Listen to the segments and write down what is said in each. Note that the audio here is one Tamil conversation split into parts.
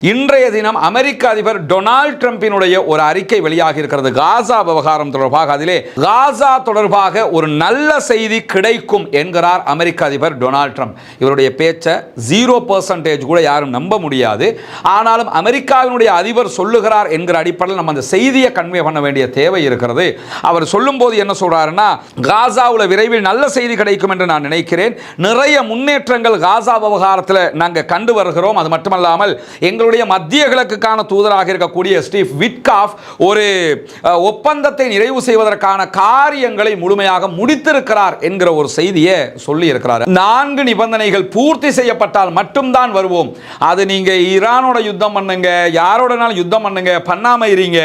இன்றைய தினம் அமெரிக்க அதிபர் டொனால்ட் ட்ரம்பினுடைய ஒரு அறிக்கை வெளியாகி இருக்கிறது காசா விவகாரம் தொடர்பாக. அதிலே காசா தொடர்பாக ஒரு நல்ல செய்தி கிடைக்கும் என்கிறார் அமெரிக்க அதிபர் டொனால்ட் ட்ரம்ப். இவருடைய பேச்சை 0% கூட யாரும் நம்ப முடியாது. ஆனாலும் அமெரிக்காவினுடைய அதிபர் சொல்லுகிறார் என்கிற அடிப்படையில் நம்ம அந்த செய்தியை கன்வே பண்ண வேண்டிய தேவை இருக்கிறது. அவர் சொல்லும் போது என்ன சொல்றாருன்னா, காசாவில் விரைவில் நல்ல செய்தி கிடைக்கும் என்று நான் நினைக்கிறேன். நிறைய முன்னேற்றங்கள் காசா விவகாரத்தில் நாங்கள் கண்டு வருகிறோம். அது மட்டுமல்லாமல் எங்களுடைய மத்திய கிழக்குக்கான தூதராக இருக்கக்கூடிய ஸ்டீவ் விட்காஃப் ஒரு ஒப்பந்தத்தை நிறைவு செய்வதற்கான காரியங்களை முழுமையாக முடித்திருக்கிறார் என்கிற ஒரு செய்தியை சொல்லி இருக்கிறார். 4 நிபந்தனைகள் பூர்த்தி செய்யப்பட்டால் மட்டும்தான் வருவோம். அது நீங்க ஈரானோட யுத்தம் பண்ணுங்க, யாரோடனாலும் யுத்தம் பண்ணுங்க, பண்ணாம இருங்க,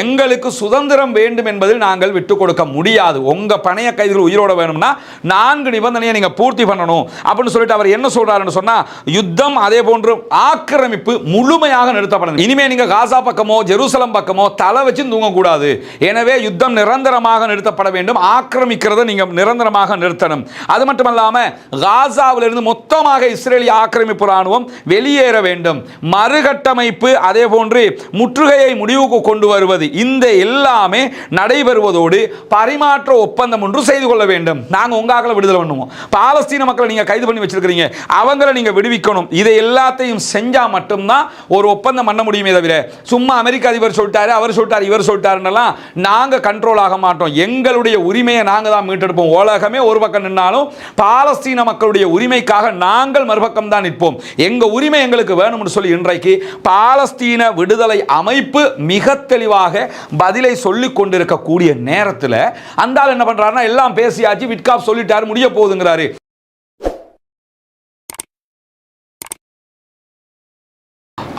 எங்களுக்கு சுதந்திரம் வேண்டும் என்பதில் நாங்கள் விட்டு கொடுக்க முடியாது. உங்க பணைய கைதிகள் உயிரோட வேணும்னா 4 நிபந்தனையை நீங்க பூர்த்தி பண்ணணும் அப்படின்னு சொல்லிட்டு அவர் என்ன சொல்றாருன்னு சொன்னா, யுத்தம் அதே போன்று ஆக்கிரமிப்பு முழுமையாக நிறுத்தப்படும். இனிமே நீங்க காசா பக்கமோ ஜெருசலம் பக்கமோ தலை வச்சு தூங்க கூடாது. எனவே யுத்தம் நிரந்தரமாக நிறுத்தப்பட வேண்டும். ஆக்கிரமிக்கிறதை நீங்க நிரந்தரமாக நிறுத்தணும். அது மட்டுமல்லாம காசாவிலிருந்து மொத்தமாக இஸ்ரேலிய ஆக்கிரமிப்பு ராணுவம் வெளியேற வேண்டும். மறுகட்டமைப்பு அதே போன்று முற்றுகையை முடிவுக்கு கொண்டு வருவது, இந்த எல்லாமே நடைபெறுவதோடு பரிமாற்ற ஒப்பந்தம் ஒன்று செய்து கொள்ள வேண்டும். நாங்க உங்க விடுதலை பண்ணுவோம். பாலஸ்தீன மக்களை நீங்க கைது பண்ணி வச்சிருக்கீங்க, அவங்களை நீங்க விடுவிக்கணும். இதை எல்லாத்தையும் செஞ்சா மட்டும்தான் ஒரு ஒப்பந்தம் பண்ண முடியுமே தவிர சும்மா அமெரிக்க அதிபர் சொல்லிட்டாரு, அவர் சொல்லிட்டாரு, இவர் சொல்லிட்டாருன்னெல்லாம் நாங்க கண்ட்ரோல் ஆக மாட்டோம். எங்களுடைய உரிமையை நாங்க தான் மீட்டெடுப்போம். உலகமே ஒரு பக்கம் நின்னாலும் பாலஸ்தீன மக்களுடைய உரிமைக்காக நாங்கள் மறுபக்கம் தான் நிற்போம். எங்க உரிமை எங்களுக்கு வேணும்னு சொல்லி இன்றைக்கு பாலஸ்தீன விடுதலை அமைப்பு மிக தெளிவாக பதிலை சொல்லிக் கொண்டிருக்கக்கூடிய நேரத்தில் அந்த ஆள் என்ன பண்றாருன்னா, எல்லாம் பேசியாச்சு, விட்காஃப் சொல்லிட்டாரு, முடிய போகுதுங்கிறாரு.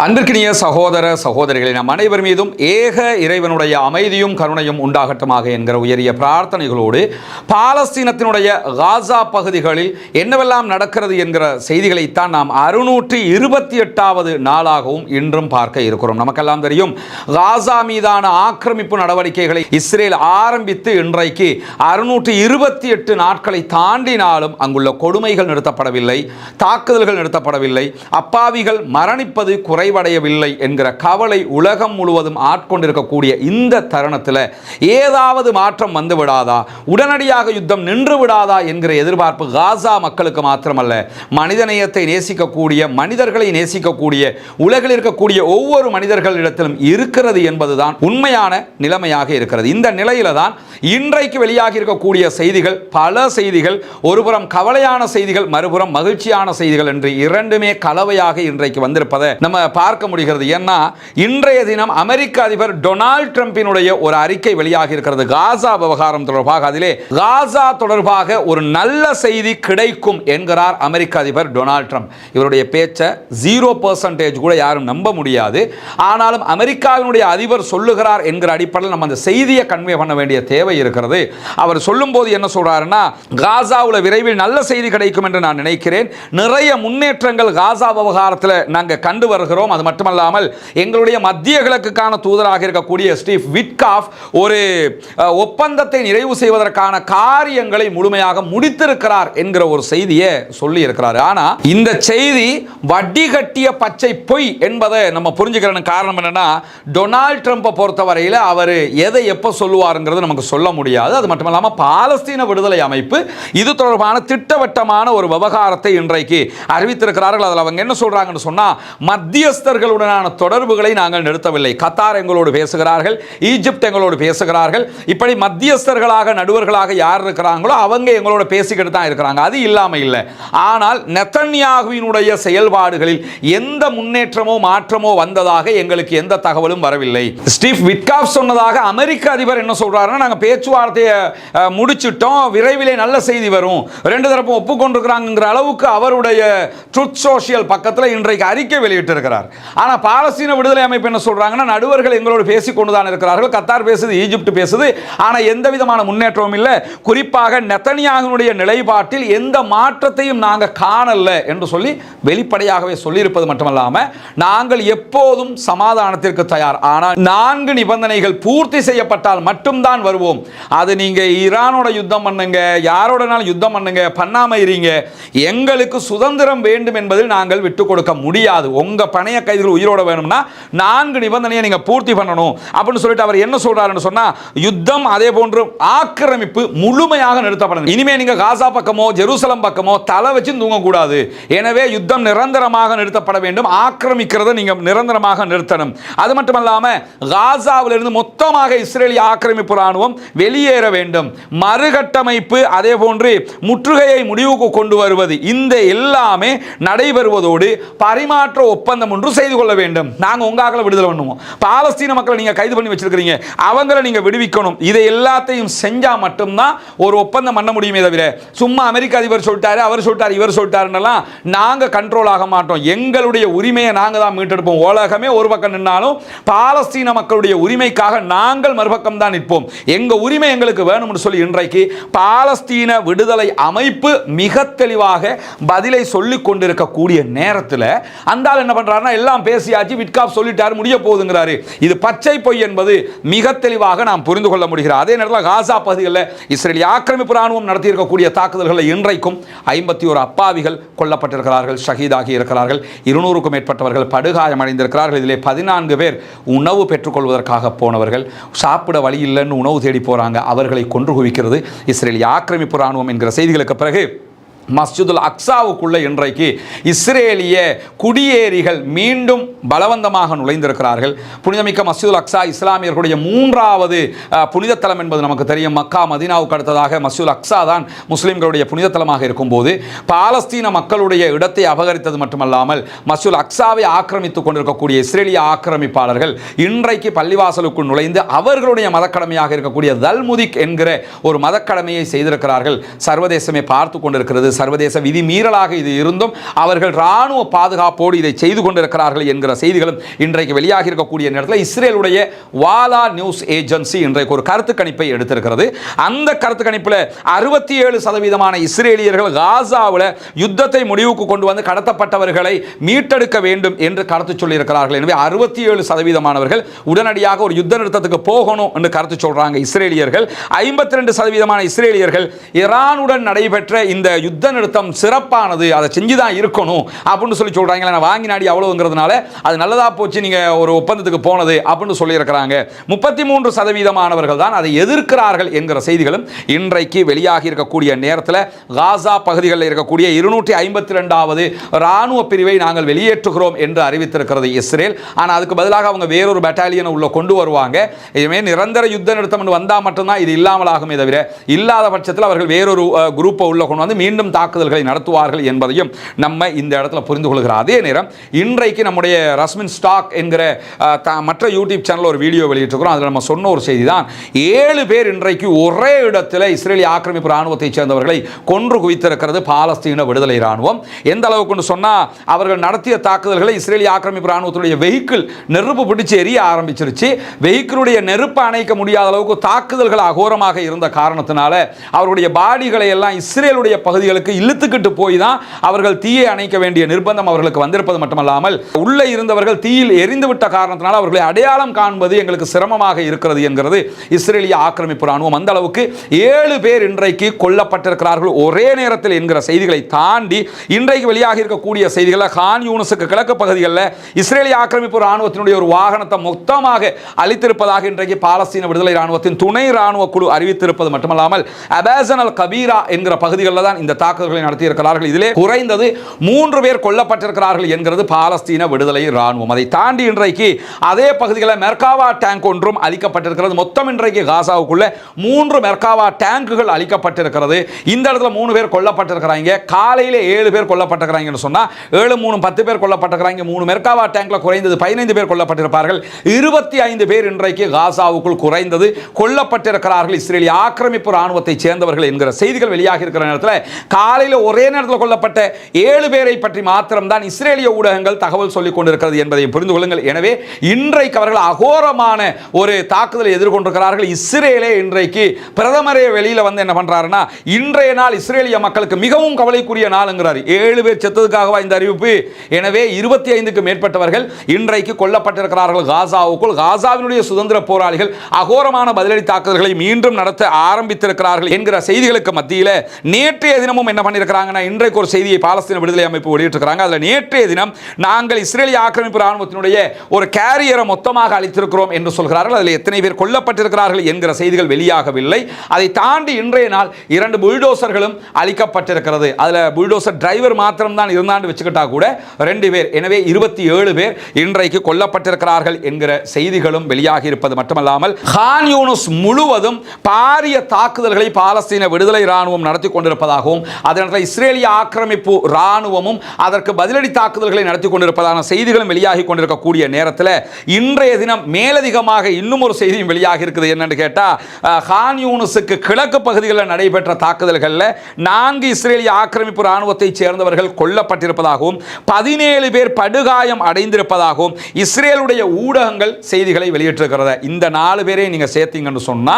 அன்பிற்கினிய சகோதர சகோதரிகளை, நம் அனைவர் மீதும் ஏக இறைவனுடைய அமைதியும் கருணையும் உண்டாகட்டுமாக என்கிற உயரிய பிரார்த்தனைகளோடு பாலஸ்தீனத்தினுடைய காசா பகுதிகளில் என்னவெல்லாம் நடக்கிறது என்கிற செய்திகளைத்தான் நாம் 628வது நாளாகவும் இன்றும் பார்க்க இருக்கிறோம். நமக்கெல்லாம் தெரியும், காசா மீதான ஆக்கிரமிப்பு நடவடிக்கைகளை இஸ்ரேல் ஆரம்பித்து இன்றைக்கு 628 நாட்களை தாண்டினாலும் அங்குள்ள கொடுமைகள் நிறுத்தப்படவில்லை, தாக்குதல்கள் நிறுத்தப்படவில்லை, அப்பாவிகள் மரணிப்பது குறைவடையவில்லை என்கிற கவலை உலகம் முழுவதும் ஆட்கொண்டிருக்கக்கூடிய இந்த தருணத்தில் ஏதாவது மாற்றம் வந்து விடாதா, உடனடியாக யுத்தம் நின்று விடாதா என்கிற எதிர்பார்ப்பு காசா மக்களுக்கு மாத்திரமல்ல, மனிதநேயத்தை நேசிக்கக்கூடிய, மனிதர்களை நேசிக்கக்கூடிய, உலகில் இருக்கக்கூடிய ஒவ்வொரு மனிதர்களிடத்திலும் இருக்கிறது என்பதுதான் உண்மையான நிலைமையாக இருக்கிறது. இந்த நிலையில தான் இன்றைக்கு வெளியாகி இருக்கக்கூடிய செய்திகள், பல செய்திகள், ஒருபுறம் கவலையான செய்திகள், மறுபுறம் மகிழ்ச்சியான செய்திகள் என்று இரண்டுமே கலவையாக இன்றைக்கு வந்திருப்பதை நம்ம பார்க்க முடிகிறது. ஏன்னா இன்றைய தினம் அமெரிக்க அதிபர் டொனால்ட் ட்ரம்பினுடைய ஒரு அறிக்கை வெளியாகி இருக்கிறது காசா விவகாரம் தொடர்பாக. அதிலே காசா தொடர்பாக ஒரு நல்ல செய்தி கிடைக்கும் என்கிறார் அமெரிக்க அதிபர் டொனால்ட் ட்ரம்ப். இவருடைய பேச்சை 0% கூட யாரும் நம்ப முடியாது. ஆனாலும் அமெரிக்காவினுடைய அதிபர் சொல்லுகிறார் என்கிற அடிப்படையில் நம்ம அந்த செய்தியை கன்வே பண்ண வேண்டிய தேவை இருக்கிறது. அவர் சொல்லும் போது என்ன சொல்றாருன்னா, காசாவில் விரைவில் நல்ல செய்தி கிடைக்கும் என்று நான் நினைக்கிறேன். நிறைய முன்னேற்றங்கள் காசா விவகாரத்தில் நாங்கள் கண்டு வருகிறோம். அது மட்டுமல்லாமல் எங்களுடைய மத்திய கிழக்குக்கான தூதராக இருக்கக்கூடிய ஸ்டீவ் விட்காஃப் ஒரு ஒப்பந்தத்தை நிறைவு செய்வதற்கான காரியங்களை முழுமையாக முடித்திருக்கிறார் என்கிற ஒரு செய்தியை சொல்லி இருக்கிறார். ஆனா இந்த செய்தி வட்டி கட்டிய பச்சை பொய் என்பதை நம்ம புரிஞ்சுக்கிறதுக்கு காரணம் என்னன்னா, டொனால்ட் ட்ரம்பை பொறுத்தவரையில் அவர் எதை எப்போ சொல்லுவாருங்கிறது நமக்கு சொல்ல முடியாது. அது மட்டுமல்லாமல் பாலஸ்தீன விடுதலை அமைப்பு இது தொடர்பான திட்டவட்டமான ஒரு விவகாரத்தை இன்றைக்கு அறிவித்திருக்கிறார்கள். அதில் அவங்க என்ன சொல்றாங்கன்னு சொன்னா, மத்தியஸ்தர்களுடனான தொடர்புகளை நாங்கள் நிறுத்தவில்லை. கத்தார் எங்களோடு பேசுகிறார்கள், ஈஜிப்ட் எங்களோடு பேசுகிறார்கள். இப்படி மத்தியஸ்தர்களாக நடுவர்களாக யார் இருக்கிறாங்களோ அவங்க எங்களோட பேசிக்கிட்டு தான் இருக்கிறாங்க. அது இல்லாம இல்லை. ஆனால் நெதன்யாகுவினுடைய செயல்பாடுகளில் எந்த முன்னேற்றமோ மாற்றமோ வந்ததாக எங்களுக்கு எந்த தகவலும் வரவில்லை. ஸ்டீவ் விட்காஃப் சொன்னதாக அமெரிக்க அதிபர் என்ன சொல்றாருன்னா, நாங்கள் பேச்சுவார்த்தையை முடிச்சிட்டோம், விரைவிலே நல்ல செய்தி வரும், 2 தரப்பும் ஒப்புக்கொண்டிருக்கிறாங்கிற அளவுக்கு அவருடைய ட்ரூத் சோஷியல் பக்கத்தில் இன்றைக்கு அறிக்கை வெளியிட்டு இருக்கிறார். ஆனா பாலஸ்தீன விடுதலை அமைப்பு என்ன சொல்றாங்கன்னா, நடுவர்கள் எங்களோடு பேசிக் கொண்டுதான் இருக்கிறார்கள், கத்தார் பேசுது, ஈஜிப்ட் பேசுது, ஆனா எந்த விதமான முன்னேற்றமும் இல்லை, குறிப்பாக நெதன்யாகுவினுடைய நிலைப்பாட்டில் எந்த மாற்றத்தையும் நாங்கள் காணல என்று சொல்லி வெளிப்படையாகவே சொல்லியிருப்பது மட்டுமல்லாம, நாங்கள் எப்போதும் சமாதானத்திற்கு தயார், ஆனால் 4 நிபந்தனைகள் பூர்த்தி செய்யப்பட்டால் மட்டும்தான் வருவோம். அது நீங்க ஈரானோட யுத்தம் பண்ணுங்க, யாரோடனாலும் யுத்தம் பண்ணுங்க, பண்ணாம இருங்க, எங்களுக்கு சுதந்திரம் வேண்டும் என்பதில் நாங்கள் விட்டு கொடுக்க முடியாது. உங்க பணைய பணைய கைதிகள் உயிரோட வேணும்னா 4 நிபந்தனையை நீங்க பூர்த்தி பண்ணணும் அப்படின்னு சொல்லிட்டு அவர் என்ன சொல்றாருன்னு சொன்னா, யுத்தம் அதே போன்று ஆக்கிரமிப்பு முழுமையாக நிறுத்தப்படணும். இனிமே நீங்க காசா பக்கமோ ஜெருசலம் பக்கமோ தலை வச்சு தூங்க கூடாது. எனவே யுத்தம் நிரந்தரமாக நிறுத்தப்பட வேண்டும். ஆக்கிரமிக்கிறத நீங்க நிரந்தரமாக நிறுத்தணும். அது மட்டுமல்லாம காசாவிலிருந்து மொத்தமாக இஸ்ரேலிய ஆக்கிரமிப்பு ராணுவம் வெளியேற வேண்டும். மறுகட்டமைப்பு அதே போன்று முற்றுகையை முடிவுக்கு கொண்டு வருவது இந்த எல்லாமே நடைபெறுவதோடு பரிமாற்ற ஒப்பந்தம் ஒன்று செய்து கொள்ள வேண்டும். நாங்க உங்களை விடுதலை பண்ணுவோம். பாலஸ்தீன மக்களை நீங்க கைது பண்ணி வச்சிருக்கீங்க, அவங்களை நீங்க விடுவிக்கணும். இதை எல்லாத்தையும் செஞ்சா மட்டும்தான் ஒரு ஒப்பந்தம் பண்ண முடியுமே தவிர சும்மா அமெரிக்க அதிபர் சொல்லிட்டாரு, அவர் சொல்லிட்டாரு, இவர் சொல்லிட்டாருன்னெல்லாம் நாங்க கண்ட்ரோல் ஆக மாட்டோம். எங்களுடைய உரிமையை நாங்க தான் மீட்டெடுப்போம். உலகமே ஒரு பக்கம் நின்னாலும் பாலஸ்தீன மக்களுடைய உரிமைக்காக நாங்கள் மறுபக்கம் தான் நிற்போம். எங்க உரிமை எங்களுக்கு வேணும்னு சொல்லி இன்றைக்கு பாலஸ்தீன விடுதலை அமைப்பு மிக தெளிவாக பதிலை சொல்லிக் கொண்டிருக்கக்கூடிய நேரத்தில் அந்த ஆள் என்ன பண்றாருன்னா, எல்லாம் பேசியாச்சு, விட்காப் சொல்லிட்டாரு, முடிய போகுதுங்கிறாரு. இது பச்சை பொய் என்பது மிக தெளிவாக நாம் புரிந்து கொள்ள முடிகிறது. அதே நேரத்தில் காசா பகுதிகளில் இஸ்ரேலிய ஆக்கிரமிப்பு ராணுவம் நடத்தியிருக்கக்கூடிய தாக்குதல்களில் இன்றைக்கும் 51 அப்பாவிகள் கொல்லப்பட்டிருக்கிறார்கள், ஷஹீதாகி இருக்கிறார்கள். 200க்கும் மேற்பட்டவர்கள் படுகாயமடைந்திருக்கிறார்கள். இதிலே 14 பேர் உணவு பெற்றுக்கொள்வதற்காக போனவர்கள், சாப்பிட வழி இல்லைன்னு உணவு தேடி போறாங்க, அவர்களை கொன்று குவிக்கிறது இஸ்ரேலிய ஆக்கிரமிப்பு ராணுவம் என்கிற செய்திகளுக்கு பிறகு மஸ்ஜிதுல் அக்ஸாவுக்குள்ள இன்றைக்கு இஸ்ரேலிய குடியேறிகள் மீண்டும் பலவந்தமாக நுழைந்திருக்கிறார்கள். புனிதமிக்க மஸ்ஜிதுல் அக்ஸா இஸ்லாமியர்களுடைய 3வது புனித தலம் என்பது நமக்கு தெரியும். மக்கா மதீனாவுக்கு அடுத்ததாக மஸ்ஜிதுல் அக்ஸா தான் முஸ்லிம்களுடைய புனித தலமாக இருக்கும்போது பாலஸ்தீன மக்களுடைய இடத்தை அபகரித்தது மட்டுமல்லாமல் மஸ்ஜிதுல் அக்ஸாவை ஆக்கிரமித்துக் கொண்டிருக்கக்கூடிய இஸ்ரேலிய ஆக்கிரமிப்பாளர்கள் இன்றைக்கு பள்ளிவாசலுக்குள் நுழைந்து அவர்களுடைய மதக்கடமையாக இருக்கக்கூடிய தல்முதிக் என்கிற ஒரு மதக்கடமையை செய்திருக்கிறார்கள். சர்வதேசமே பார்த்து கொண்டிருக்கிறது. சர்வதேச விதி மீறலாக இது இருந்தும் அவர்கள் ராணுவ பாதுகாப்போடு இதை செய்து கொண்டிருக்கிறார்கள் என்கிற செய்திகளும் இன்றைக்கு வெளியாகி இருக்கக்கூடிய நேரத்தில் இஸ்ரேலுடைய வாலா நியூஸ் ஏஜென்சி இன்றைக்கு ஒரு கருத்து கணிப்பை எடுத்திருக்கிறது. அந்த கருத்து கணிப்பில் 67% இஸ்ரேலியர்கள் காசாவில் யுத்தத்தை முடிவுக்கு கொண்டு வந்து கடத்தப்பட்டவர்களை மீட்டெடுக்க வேண்டும் என்று கருத்து சொல்லியிருக்கிறார்கள். எனவே 67% உடனடியாக ஒரு யுத்த நிறுத்தத்துக்கு போகணும் என்று கருத்து சொல்றாங்க இஸ்ரேலியர்கள். 52% இஸ்ரேலியர்கள் ஈரானுடன் நடைபெற்ற இந்த யுத்த நிறுத்தம் சிறப்பானது, அதை செஞ்சுதான் இருக்கணும் அப்படின்னு சொல்லி சொல்றாங்க. நான் வாங்கி நாடி அவ்வளவுங்கிறதுனால அது நல்லதா போச்சு, நீங்க ஒரு ஒப்பந்தத்துக்கு போனது அப்படின்னு சொல்லி இருக்கிறாங்க. 33% தான் அதை எதிர்க்கிறார்கள் என்கிற செய்திகளும் இன்றைக்கு வெளியாகி இருக்கக்கூடிய நேரத்தில் காசா பகுதிகளில் இருக்கக்கூடிய 252வது ராணுவ பிரிவை நாங்கள் வெளியேற்றுகிறோம் என்று அறிவித்திருக்கிறது இஸ்ரேல். ஆனால் அதுக்கு பதிலாக அவங்க வேறொரு பட்டாலியனை உள்ள கொண்டு வருவாங்க. இதுவே நிரந்தர யுத்த நிறுத்தம் வந்தால் மட்டும்தான் இது இல்லாமல் ஆகுமே தவிர இல்லாத பட்சத்தில் அவர்கள் வேறொரு குரூப்பை உள்ள கொண்டு வந்து மீண்டும் தாக்குதல்களை நடத்துவார்கள் என்பதையும் நம்ம இந்த இடத்துல புரிந்து கொள்கிறோம். அதே நேரம் இன்றைக்கு நம்முடைய ரஸ்மின் ஸ்டாக் என்கிற மற்ற யூடியூப் சேனல் ஒரு வீடியோ வெளியிட்டிருக்கிறோம். அதில் நம்ம சொன்ன ஒரு செய்தி தான், 7 பேர் இன்றைக்கு ஒரே இடத்தில் இஸ்ரேலிய ஆக்கிரமிப்பு ராணுவத்தை சேர்ந்தவர்களை கொன்று குவித்திருக்கிறது பாலஸ்தீன விடுதலை ராணுவம். எந்த அளவுக்கு சொன்னா, அவர்கள் நடத்திய தாக்குதல்களை இஸ்ரேலிய ஆக்கிரமிப்பு ராணுவத்துடைய வெஹிக்கிள் நெருப்பு பிடிச்சு எரிய ஆரம்பிச்சிருச்சு. வெஹிக்கிளுடைய நெருப்பு அணைக்க முடியாத அளவுக்கு தாக்குதல்கள் அகோரமாக இருந்த காரணத்தினால அவருடைய பாடிகளை எல்லாம் இஸ்ரேலுடைய பகுதிகளுக்கு இழுத்துக்கிட்டு போய் தான் அவர்கள் தீயை அணைக்க வேண்டிய நிர்பந்தம் அவர்களுக்கு வந்திருப்பது மட்டுமல்லாமல் உள்ளே இருந்தவர்கள் தீயில் எரிந்துவிட்ட காரணத்தினால் அவர்களை அடையாளம் காண்பது எங்களுக்கு சிரமமாக இருக்கிறது என்கிறது இஸ்ரேலிய ஆக்கிரமிப்பு ராணுவம். அந்த அளவுக்கு 7 பேர் இன்றைக்கு கொல்லப்பட்டிருக்கிறார்கள் ஒரே நேரத்தில் என்கிற செய்திகளை தாண்டி இன்றைக்கு வெளியாக இருக்கக்கூடிய செய்திகளில் கான் யூனிஸுக்கு கிழக்கு பகுதிகளில் இஸ்ரேலிய ஆக்கிரமிப்பு ராணுவத்தினுடைய ஒரு வாகனத்தை மொத்தமாக அளித்திருப்பதாக இன்றைக்கு பாலஸ்தீன விடுதலை ராணுவத்தின் துணை ராணுவ குழு அறிவித்திருப்பது மட்டுமல்லாமல் அபாசன் அல் கபீரா என்கிற பகுதிகளில் தான் இந்த தாக்குதல்களை நடத்தியிருக்கிறார்கள். இதிலே குறைந்தது 3 பேர் கொல்லப்பட்டிருக்கிறார்கள் என்கிறது பாலஸ்தீன விடுதலை ராணுவம். அதை தாண்டி இன்றைக்கு அதே பகுதிகளில் மெர்காவா டேங்க் ஒன்றும் அளிக்கப்பட்டிருக்கிறது. மொத்தம் இன்றைக்கு காசாவுக்குள்ள 3 மெர்காவா டேங்குகள் அளிக்கப்பட்டிருக்கிறது. இந்த இடத்துல 3 பேர் கொல்லப்பட்டிருக்கிறாங்க. காலையில 7 பேர் கொல்லப்பட்டிருக்கிறாங்கன்னு சொன்னா 7 3 10 பேர் கொல்லப்பட்டிருக்கிறாங்க. 3 மெர்காவா டேங்க்ல குறைந்தது 15 பேர் கொல்லப்பட்டிருப்பார்கள். 25 பேர் இன்றைக்கு காசாவுக்குள் குறைந்தது கொல்லப்பட்டிருக்கிறார்கள் இஸ்ரேலிய ஆக்கிரமிப்பு ராணுவத்தை சேர்ந்தவர்கள் என்கிற செய்திகள் வெளியாக இருக்கிற நேரத்தில் காலையில் ஒரே நேரத்தில் கொல்லப்பட்ட 7 பேரை பற்றி மாத்திரம்தான் இஸ்ரேலிய ஊடகங்கள் தகவல் சொல்லிக் கொண்டிருக்கிறது என்பதை புரிந்து கொள்ளுங்கள். எனவே இன்றைக்கு அவர்கள் அகோரமான ஒரு தாக்குதலை எதிர்கொண்டிருக்கிறார்கள். இஸ்ரேலே இன்றைக்கு பிரதமரே வெளியில வந்து என்ன பண்றாருன்னா, இன்றைய நாள் இஸ்ரேலிய மக்களுக்கு மிகவும் கவலைக்குரிய நாளுங்கிறார். 7 பேர் செத்ததுக்காகவா இந்த அறிவிப்பு? எனவே 25க்கு மேற்பட்டவர்கள் இன்றைக்கு கொல்லப்பட்டிருக்கிறார்கள் காசாவுக்குள். காசாவினுடைய சுதந்திர போராளிகள் அகோரமான பதிலடி தாக்குதல்களை மீண்டும் நடத்த ஆரம்பித்திருக்கிறார்கள் என்கிற செய்திகளுக்கு மத்தியில் நேற்றைய தினமும் என்ன பண்ணியிருக்கிறாங்கன்னா, இன்றைக்கு ஒரு செய்தியை பாலஸ்தீன விடுதலை அமைப்பு வெளியிட்டிருக்கிறாங்க. அதில் நேற்றைய தினம் நாங்கள் இஸ்ரேலிய ஆக்கிரமிப்பு ராணுவத்தினுடைய ஒரு கேரியரை மொத்தமாக அளித்திருக்கிறோம் என்று சொல்கிறார்கள். அதில் எத்தனை பேர் கொல்லப்பட்டிருக்கிறார்கள் என்கிற செய்திகள் வெளியாகவில்லை. அதை தாண்டி இன்றைய நாள் 2 புல்டோசர்களும் அளிக்கப்பட்டிருக்கிறது. அதில் புல்டோசர் டிரைவர் மாத்திரம் தான் இருந்தாண்டு வச்சுக்கிட்டா கூட 2 பேர், எனவே 27 பேர் இன்றைக்கு கொல்லப்பட்டிருக்கிறார்கள் என்கிற செய்திகளும் வெளியாகி இருப்பது மட்டுமல்லாமல், கான் யூனிஸ் முழுவதும் பாரிய தாக்குதல்களை பாலஸ்தீன விடுதலை ராணுவம் நடத்தி கொண்டிருப்பதாகவும், அதனால் இஸ்ரேலிய ஆக்கிரமிப்பு ராணுவமும் அதற்கு பதிலடி தாக்குதல்களை நடத்தி கொண்டிருப்பதான செய்திகளும் வெளியாகி கொண்டிருக்கக்கூடிய நேரத்தில் இன்றைய தினம் மேலதிகமாக இன்னும் ஒரு செய்தியும் வெளியாகி இருக்குது. என்னன்னு கேட்டா, கான் யூனிஸுக்கு கிழக்கு பகுதிகளில் நடைபெற்ற தாக்குதல்களில் 4 இஸ்ரேலிய ஆக்கிரமிப்பு ராணுவத்தை சேர்ந்தவர்கள் கொல்லப்பட்டிருப்பதாகவும் 17 பேர் படுகாயம் அடைந்திருப்பதாகவும் இஸ்ரேலுடைய ஊடகங்கள் செய்திகளை வெளியிட்டிருக்கிறது. இந்த 4 பேரை நீங்க சேர்த்தீங்கன்னு சொன்னா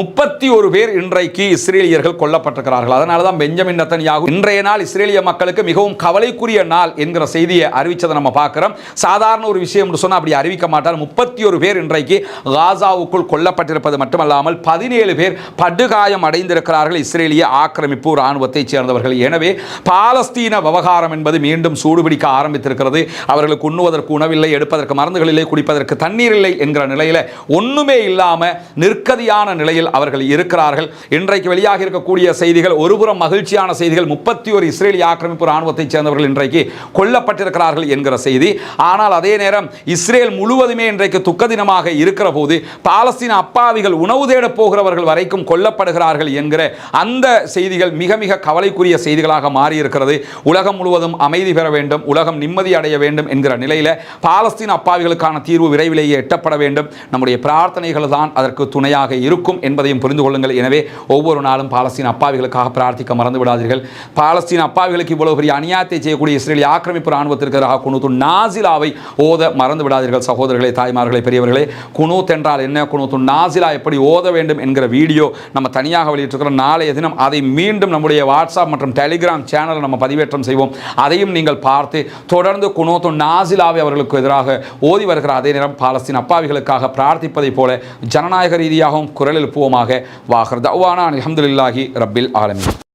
31 பேர் இன்றைக்கு இஸ்ரேலியர்கள் கொல்லப்பட்டிருக்கிறார்கள். அதனால தான் பெஞ்சமின் நெத்தன்யாகு இன்றைய நாள் இஸ்ரேலிய மக்களுக்கு மிகவும் கவலைக்குரிய நாள் என்கிற செய்தியை அறிவிச்சதை நம்ம பார்க்கிறோம். சாதாரண ஒரு விஷயம் சொன்னா அப்படி அறிவிக்க மாட்டார். 31 பேர் இன்றைக்கு காசாவுக்குள் கொல்லப்பட்டிருப்பது மட்டுமல்லாமல் 17 பேர் படுகாயம் அடைந்திருக்கிறார்கள் இஸ்ரேலிய ஆக்கிரமிப்பு ராணுவத்தை சேர்ந்தவர்கள். எனவே பாலஸ்தீன விவகாரம் என்பது மீண்டும் சூடுபிடிக்க ஆரம்பித்திருக்கிறது. அவர்களுக்கு உண்ணுவதற்கு உணவில்லை, எடுப்பதற்கு மருந்துகள் இல்லை, குடிப்பதற்கு தண்ணீர் இல்லை என்கிற நிலையில் ஒண்ணுமே இல்லாம நிற்கதியான நிலையில் அவர்கள் இருக்கிறார்கள். இன்றைக்கு வெளியாக இருக்கக்கூடிய செய்திகள் ஒருபுறம் மகிழ்ச்சியான செய்திகள், 31 இஸ்ரேலிய ஆக்கிரமிப்பு ராணுவத்தை சேர்ந்தவர்கள் இன்றைக்கு கொல்லப்பட்டிருக்கிறார்கள் என்கிற செய்தி. ஆனால் அதே நேரம் இஸ்ரேல் முழுவதுமே இன்றைக்கு துக்க தினமாக இருக்கிற போது பாலஸ்தீன அப்பாவிகள் உணவு தேட போகிறவர்கள் வரைக்கும் கொல்லப்படுகிறார்கள் என்கிற அந்த செய்திகள் மிக மிக கவலைக்குரிய செய்திகளாக மாறி இருக்கிறது. உலகம் முழுவதும் அமைதி பெற வேண்டும், உலகம் நிம்மதி அடைய வேண்டும் என்கிற நிலையில் பாலஸ்தீன அப்பாவிகளுக்கான தீர்வு விரைவிலேயே எட்டப்பட வேண்டும். நம்முடைய பிரார்த்தனைகள் தான் அதற்கு துணையாக இருக்கும் என்பதையும் புரிந்து கொள்ளுங்கள். எனவே ஒவ்வொரு நாளும் பாலஸ்தீன அப்பாவிகளுக்காக பிரார்த்திக்க மறந்து விடாதீர்கள். பாலஸ்தீன அப்பாவிகளுக்கு இவ்வளவு பெரிய அநியாயத்தை செய்யக்கூடிய இஸ்ரேலிய ஆக்கிரமிப்பு ராணுவத்திற்கு எதிராக குனூத்து நாசிலாவை ஓத மறந்து விடாதீர்கள். சகோதரர்களே, தாய்மார்களே, பெரியவர்களே, குனூத் என்றால் என்ன, குனூத்து நாசிலா எப்படி ஓத வேண்டும் என்கிற வீடியோ நம்ம தனியாக வெளியிட்டிருக்கிறோம். நாளைய தினம் அதை மீண்டும் நம்முடைய வாட்ஸ்அப் மற்றும் டெலிகிராம் சேனலில் நம்ம பதிவேற்றம் செய்வோம். அதையும் நீங்கள் பார்த்து தொடர்ந்து குனூத்து நாசிலாவை அவர்களுக்கு எதிராக ஓதி வருகிற அதே நேரம் பாலஸ்தீன அப்பாவிகளுக்காக பிரார்த்திப்பதை போல ஜனநாயக ரீதியாகவும் குரல் எழுப்புவோமாக. வாஹர் தஅவானா அல்ஹம்துலில்லாஹி ரப்பில் ஆலமீன்.